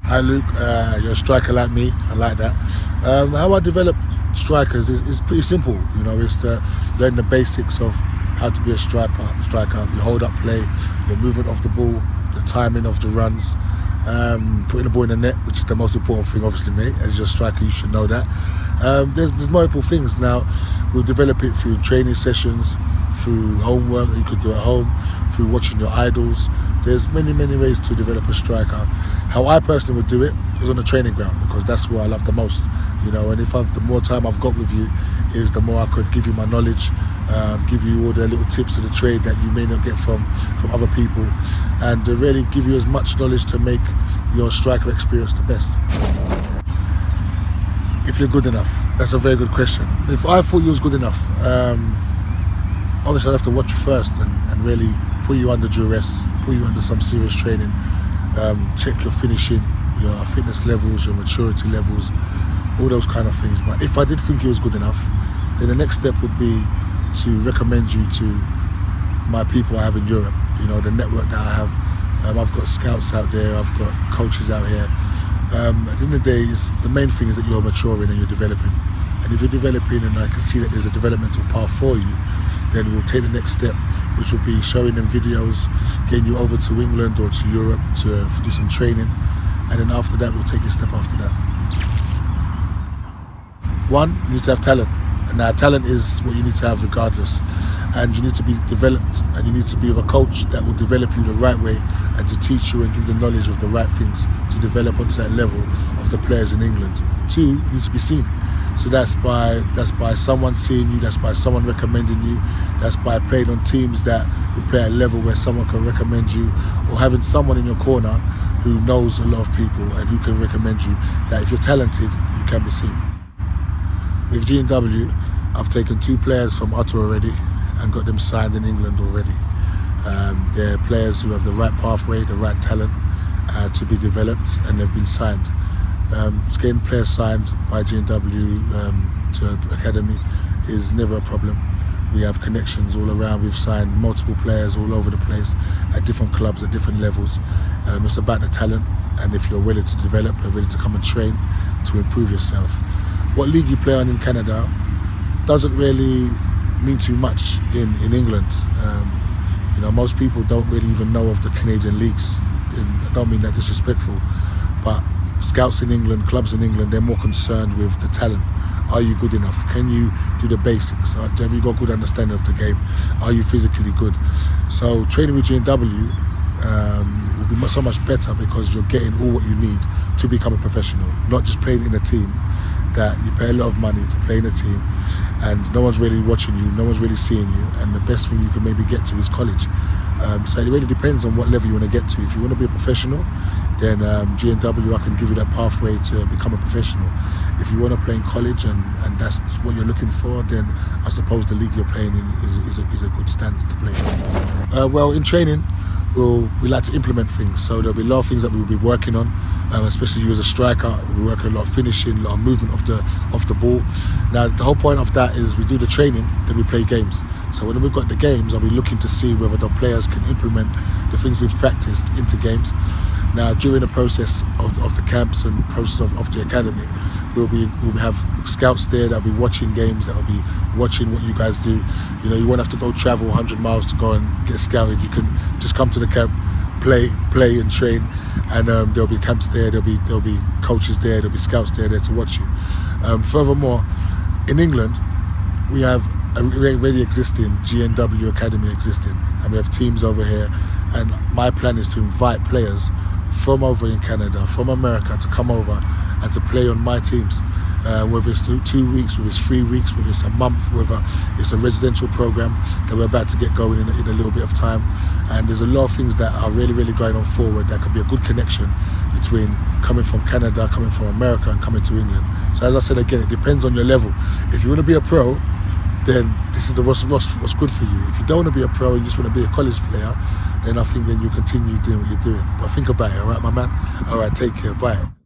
Hi Luke, you're a striker like me, I like that. How I develop strikers is pretty simple, it's to learn the basics of how to be a striker, your hold up play, your movement of the ball, the timing of the runs, putting the ball in the net, which is the most important thing obviously, mate. As your striker you should know that. There's multiple things now. We'll develop it through training sessions, through homework that you could do at home, through watching your idols. There's many ways to develop a striker. How I personally would do it is on the training ground, because that's where I love the most, and if the more time I've got with you is the more I could give you my knowledge, give you all the little tips of the trade that you may not get from other people, and really give you as much knowledge to make your striker experience the best. If you're good enough, that's a very good question. If I thought you was good enough, obviously I'd have to watch you first and really put you under duress, put you under some serious training, check your finishing, your fitness levels, your maturity levels, all those kind of things. But if I did think you was good enough, then the next step would be to recommend you to my people I have in Europe, the network that I have. I've got scouts out there, I've got coaches out here. At the end of the day, the main thing is that you're maturing and you're developing. And if you're developing and I can see that there's a developmental path for you, then we'll take the next step, which will be showing them videos, getting you over to England or to Europe to do some training. And then after that, we'll take a step after that. One, you need to have talent. And now talent is what you need to have regardless. And you need to be developed, and you need to be with a coach that will develop you the right way and to teach you and give the knowledge of the right things to develop onto that level of the players in England. Two, you need to be seen. So that's by someone seeing you, that's by someone recommending you, that's by playing on teams that will play at a level where someone can recommend you, or having someone in your corner who knows a lot of people and who can recommend you, that if you're talented, you can be seen. With GNW, I've taken 2 players from Ottawa already and got them signed in England already. They're players who have the right pathway, the right talent to be developed, and they've been signed. Getting players signed by GNW to academy is never a problem. We have connections all around. We've signed multiple players all over the place at different clubs at different levels. It's about the talent, and if you're willing to develop and ready to come and train to improve yourself. What league you play on in Canada doesn't really mean too much in England. Most people don't really even know of the Canadian leagues. I don't mean that disrespectful, but scouts in England, clubs in England, they're more concerned with the talent. Are you good enough? Can you do the basics? Have you got good understanding of the game? Are you physically good? So training with GNW will be so much better because you're getting all what you need to become a professional, not just playing in a team that you pay a lot of money to play in a team and no one's really watching you, no one's really seeing you, and the best thing you can maybe get to is college. So it really depends on what level you want to get to. If you want to be a professional, then GNW, I can give you that pathway to become a professional. If you want to play in college and that's what you're looking for, then I suppose the league you're playing in is a good standard to play in. Well, in training, we like to implement things, so there'll be a lot of things that we'll be working on, especially you as a striker. We're working a lot of finishing, a lot of movement of the ball. Now the whole point of that is we do the training, then we play games. So when we've got the games, I'll be looking to see whether the players can implement the things we've practiced into games. Now during the process of the camps and process of the academy, we'll have scouts there that'll be watching games, that'll be watching what you guys do. You won't have to go travel 100 miles to go and get scouted. You can just come to the camp, play and train, and there'll be camps there, there'll be coaches there, there'll be scouts there to watch you. Furthermore, in England, we have a already existing GNW Academy existing, and we have teams over here, and my plan is to invite players from over in Canada, from America, to come over and to play on my teams, whether it's 2 weeks, whether it's 3 weeks, whether it's a month, whether it's a residential program that we're about to get going in a little bit of time. And there's a lot of things that are really going on forward that could be a good connection between coming from Canada, coming from America, and coming to England. So as I said again, it depends on your level. If you want to be a pro, then this is what's good for you. If you don't want to be a pro, you just want to be a college player, then I think then you continue doing what you're doing. But think about it, all right, my man? All right, take care, bye.